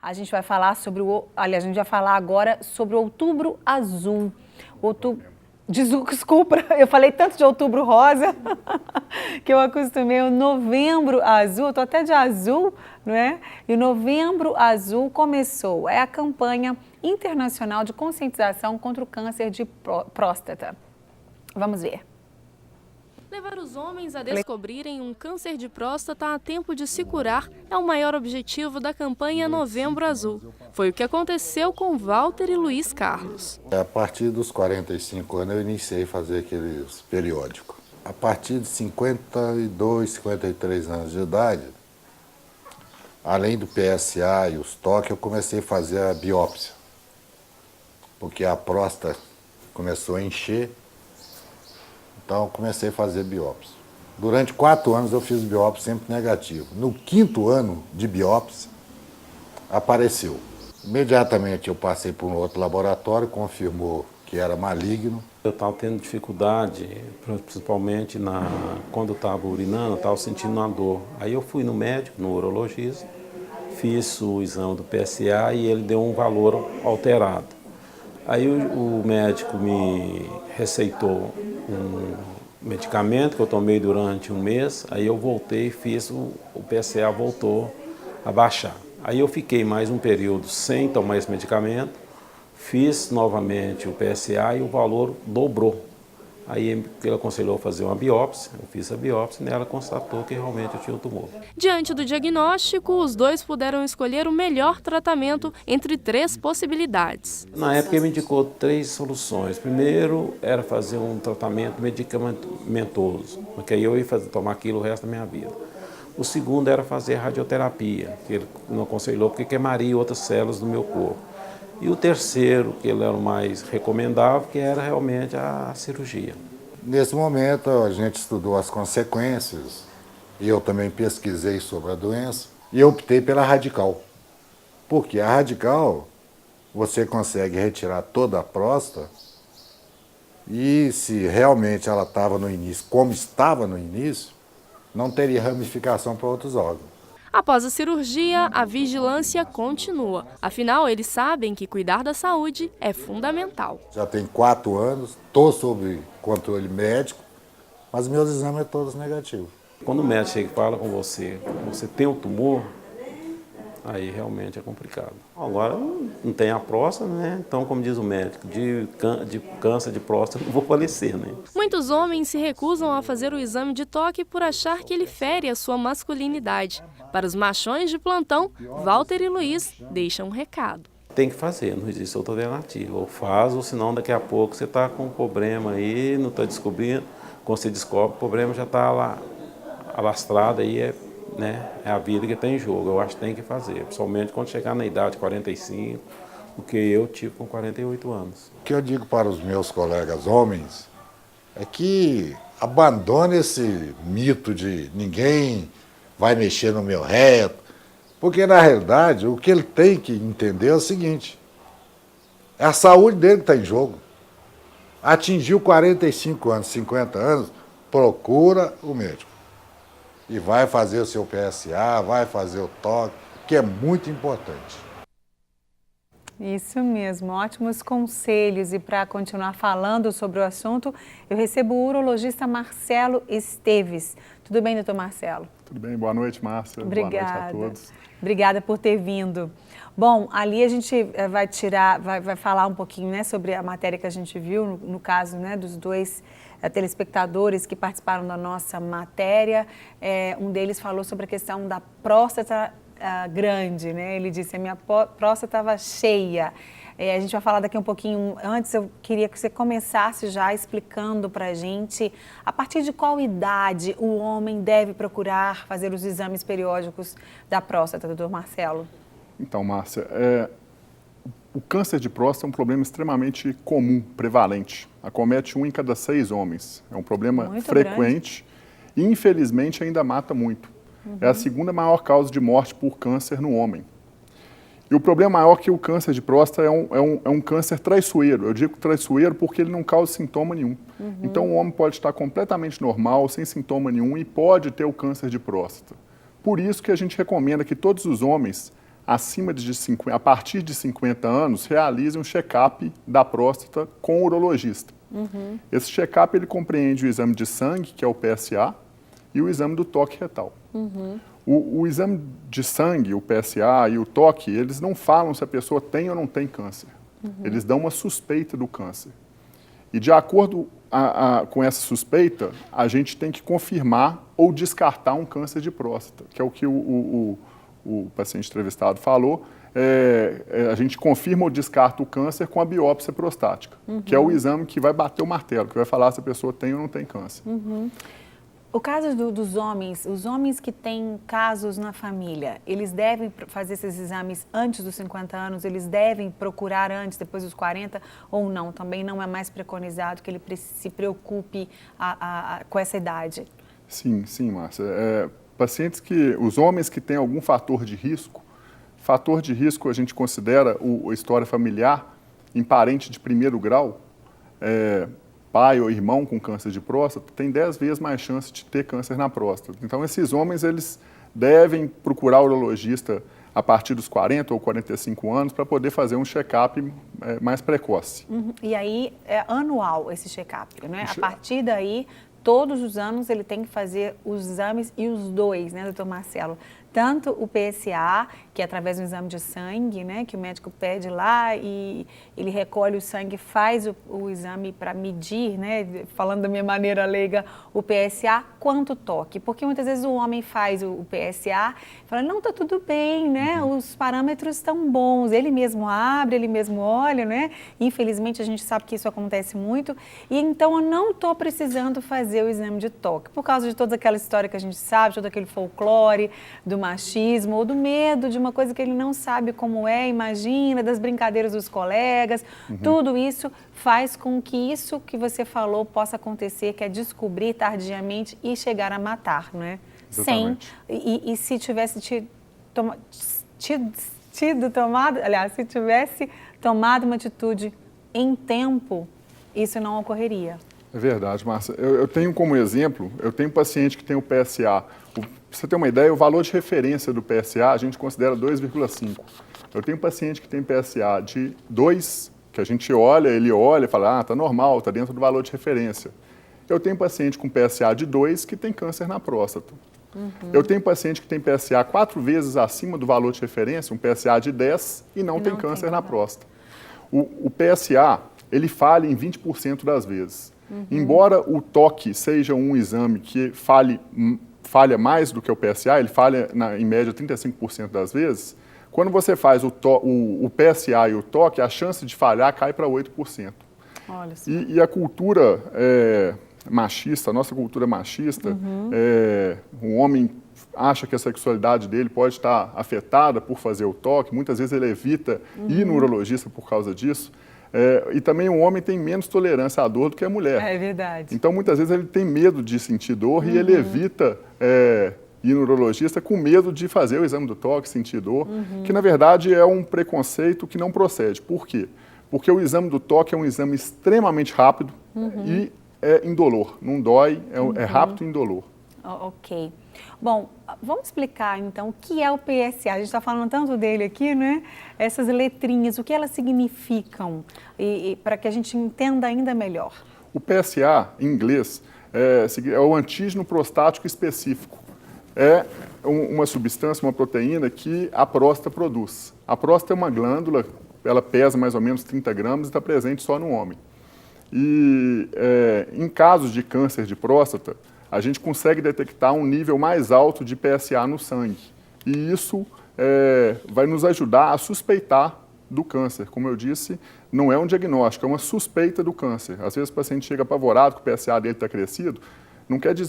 A gente vai falar sobre aliás, a gente vai falar agora sobre o Outubro Azul. Desculpa, eu falei tanto de Outubro Rosa que eu acostumei o Novembro Azul, estou até de azul, não é? E o Novembro Azul começou, é a campanha internacional de conscientização contra o câncer de próstata. Vamos ver. Levar os homens a descobrirem um câncer de próstata a tempo de se curar é o maior objetivo da campanha Novembro Azul. Foi o que aconteceu com Walter e Luiz Carlos. A partir dos 45 anos eu iniciei a fazer aqueles periódicos. A partir de 52, 53 anos de idade, além do PSA e os toques, eu comecei a fazer a biópsia. Porque a próstata começou a encher. Então, eu comecei a fazer biópsia. Durante 4 anos eu fiz biópsia sempre negativo. No 5º ano de biópsia, apareceu. Imediatamente eu passei por um outro laboratório, confirmou que era maligno. Eu estava tendo dificuldade, principalmente quando eu estava urinando, eu estava sentindo uma dor. Aí eu fui no médico, no urologista, fiz o exame do PSA e ele deu um valor alterado. Aí o médico me receitou um medicamento que eu tomei durante um mês, aí eu voltei e fiz, o PSA voltou a baixar. Aí eu fiquei mais um período sem tomar esse medicamento, fiz novamente o PSA e o valor dobrou. Aí ele aconselhou fazer uma biópsia, eu fiz a biópsia e nela constatou que realmente eu tinha o tumor. Diante do diagnóstico, os dois puderam escolher o melhor tratamento entre 3 possibilidades. Na época ele me indicou 3 soluções. Primeiro era fazer um tratamento medicamentoso, porque aí eu ia tomar aquilo o resto da minha vida. O segundo era fazer radioterapia, que ele não aconselhou porque queimaria outras células do meu corpo. E o terceiro, que ele era o mais recomendável, que era realmente a cirurgia. Nesse momento, a gente estudou as consequências, e eu também pesquisei sobre a doença, e eu optei pela radical. Porque a radical, você consegue retirar toda a próstata, e se realmente ela estava no início, como estava no início, não teria ramificação para outros órgãos. Após a cirurgia, a vigilância continua. Afinal, eles sabem que cuidar da saúde é fundamental. Já tem 4 anos, estou sob controle médico, mas meus exames são todos negativos. Quando o médico chega e fala com você, você tem um tumor, aí realmente é complicado. Agora não tem a próstata, né? Então, como diz o médico, de câncer de próstata não vou falecer, né? Muitos homens se recusam a fazer o exame de toque por achar que ele fere a sua masculinidade. Para os machões de plantão, Walter e Luiz deixam um recado. Tem que fazer, não existe outra alternativa. Ou faz, ou senão daqui a pouco você está com um problema aí, não está descobrindo. Quando você descobre, o problema já está lá alastrado, aí é a vida que está em jogo. Eu acho que tem que fazer, principalmente quando chegar na idade de 45, o que eu tive com 48 anos. O que eu digo para os meus colegas homens é que abandone esse mito de ninguém vai mexer no meu reto, porque na realidade o que ele tem que entender é o seguinte, é a saúde dele que está em jogo. Atingiu 45 anos, 50 anos, procura o médico. E vai fazer o seu PSA, vai fazer o toque, que é muito importante. Isso mesmo, ótimos conselhos. E para continuar falando sobre o assunto, eu recebo o urologista Marcelo Esteves. Tudo bem, doutor Marcelo? Tudo bem, boa noite, Márcia. Obrigada. Boa noite a todos. Obrigada por ter vindo. Bom, ali a gente vai falar um pouquinho, né, sobre a matéria que a gente viu, no caso, né, dos 2 telespectadores que participaram da nossa matéria. Um deles falou sobre a questão da próstata grande, né? Ele disse, a minha próstata estava cheia. A gente vai falar daqui um pouquinho. Antes, eu queria que você começasse já explicando para a gente a partir de qual idade o homem deve procurar fazer os exames periódicos da próstata, doutor Marcelo. Então, Márcia, o câncer de próstata é um problema extremamente comum, prevalente. Acomete 1 em cada 6 homens. É um problema muito frequente e, infelizmente, ainda mata muito. É a segunda maior causa de morte por câncer no homem. E o problema maior é que o câncer de próstata é um câncer traiçoeiro. Eu digo traiçoeiro porque ele não causa sintoma nenhum. Então, o homem pode estar completamente normal, sem sintoma nenhum, e pode ter o câncer de próstata. Por isso que a gente recomenda que todos os homens a partir de 50 anos, realizem um check-up da próstata com o urologista. Esse check-up ele compreende o exame de sangue, que é o PSA, e o exame do toque retal. O exame de sangue, o PSA e o toque, eles não falam se a pessoa tem ou não tem câncer. Eles dão uma suspeita do câncer. E de acordo com essa suspeita, a gente tem que confirmar ou descartar um câncer de próstata, que é o que o paciente entrevistado falou. A gente confirma ou descarta o câncer com a biópsia prostática, que é o exame que vai bater o martelo, que vai falar se a pessoa tem ou não tem câncer. O caso dos homens, os homens que têm casos na família, eles devem fazer esses exames antes dos 50 anos? Eles devem procurar antes, depois dos 40 ou não? Também não é mais preconizado que ele se preocupe com essa idade? Sim, Márcia. Os homens que têm algum fator de risco a gente considera a história familiar em parente de primeiro grau, pai ou irmão com câncer de próstata, tem 10 vezes mais chance de ter câncer na próstata. Então, esses homens, eles devem procurar o urologista a partir dos 40 ou 45 anos para poder fazer um check-up mais precoce. E aí, é anual esse check-up, né? A partir daí, todos os anos ele tem que fazer os exames e os dois, né, doutor Marcelo? Tanto o PSA, que é através do exame de sangue, né, que o médico pede lá e ele recolhe o sangue, faz o exame para medir, né, falando da minha maneira leiga, o PSA, quanto toque. Porque muitas vezes o homem faz o PSA e fala, não, tá tudo bem, né, os parâmetros estão bons. Ele mesmo abre, ele mesmo olha, né, infelizmente a gente sabe que isso acontece muito. E então eu não estou precisando fazer o exame de toque, por causa de toda aquela história que a gente sabe, todo aquele folclore do machismo ou do medo de uma coisa que ele não sabe como imagina, das brincadeiras dos colegas, tudo isso faz com que isso que você falou possa acontecer, que é descobrir tardiamente e chegar a matar, né? Exatamente. E se tivesse se tivesse tomado uma atitude em tempo, isso não ocorreria. É verdade, Márcia. Eu tenho como exemplo, eu tenho um paciente que tem o PSA. Para você ter uma ideia, o valor de referência do PSA a gente considera 2,5. Eu tenho um paciente que tem PSA de 2, que a gente olha, ele olha e fala, tá normal, tá dentro do valor de referência. Eu tenho um paciente com PSA de 2 que tem câncer na próstata. Eu tenho um paciente que tem PSA 4 vezes acima do valor de referência, um PSA de 10 e não tem câncer na próstata. O PSA, ele falha em 20% das vezes. Embora o toque seja um exame que falha mais do que o PSA, ele falha em média 35% das vezes, quando você faz o PSA e o toque, a chance de falhar cai para 8%. Olha só. E a cultura machista, a nossa cultura machista, o homem acha que a sexualidade dele pode estar afetada por fazer o toque, muitas vezes ele evita ir no urologista por causa disso. E também o homem tem menos tolerância à dor do que a mulher. É verdade. Então, muitas vezes ele tem medo de sentir dor e ele evita ir no urologista com medo de fazer o exame do toque, sentir dor, que na verdade é um preconceito que não procede. Por quê? Porque o exame do toque é um exame extremamente rápido e é indolor. Não dói, é rápido e indolor. Ok. Bom, vamos explicar então o que é o PSA. A gente está falando tanto dele aqui, né? Essas letrinhas, o que elas significam para que a gente entenda ainda melhor. O PSA, em inglês, é o antígeno prostático específico. É uma substância, uma proteína que a próstata produz. A próstata é uma glândula, ela pesa mais ou menos 30 gramas e está presente só no homem. E em casos de câncer de próstata, a gente consegue detectar um nível mais alto de PSA no sangue. E isso vai nos ajudar a suspeitar do câncer. Como eu disse, não é um diagnóstico, é uma suspeita do câncer. Às vezes o paciente chega apavorado que o PSA dele está crescido.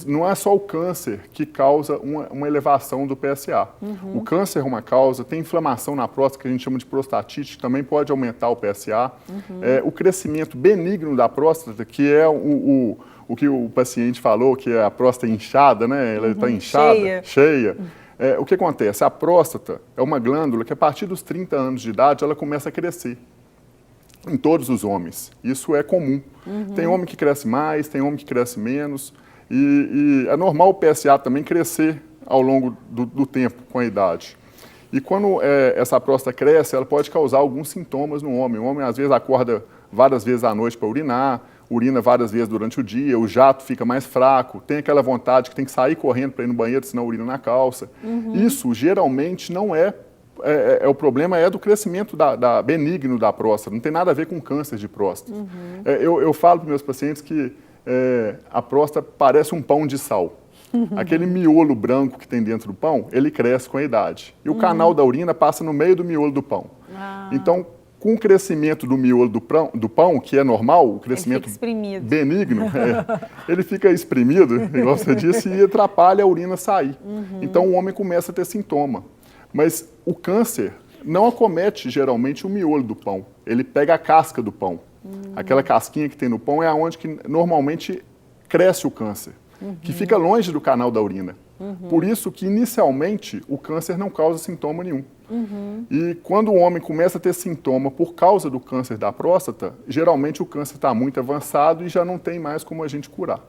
Não é só o câncer que causa uma elevação do PSA. O câncer é uma causa, tem inflamação na próstata, que a gente chama de prostatite, que também pode aumentar o PSA. O crescimento benigno da próstata, que é o que o paciente falou, que é a próstata inchada, né? Ela está inchada, cheia. O que acontece? A próstata é uma glândula que a partir dos 30 anos de idade ela começa a crescer. Em todos os homens. Isso é comum. Tem homem que cresce mais, tem homem que cresce menos. E é normal o PSA também crescer ao longo do tempo, com a idade. E quando essa próstata cresce, ela pode causar alguns sintomas no homem. O homem, às vezes, acorda várias vezes à noite para urinar, urina várias vezes durante o dia, o jato fica mais fraco, tem aquela vontade que tem que sair correndo para ir no banheiro, senão urina na calça. Isso, geralmente, não o problema é do crescimento benigno da próstata, não tem nada a ver com câncer de próstata. Eu falo para meus pacientes que a próstata parece um pão de sal. Aquele miolo branco que tem dentro do pão, ele cresce com a idade. E o canal da urina passa no meio do miolo do pão. Então, com o crescimento do miolo do pão, que é normal, o crescimento benigno, ele fica exprimido, igual você disse, e atrapalha a urina sair. Então, o homem começa a ter sintoma. Mas o câncer não acomete geralmente o miolo do pão, ele pega a casca do pão. Aquela casquinha que tem no pão é onde que normalmente cresce o câncer, que fica longe do canal da urina. Por isso que inicialmente o câncer não causa sintoma nenhum. E quando o homem começa a ter sintoma por causa do câncer da próstata, geralmente o câncer está muito avançado e já não tem mais como a gente curar.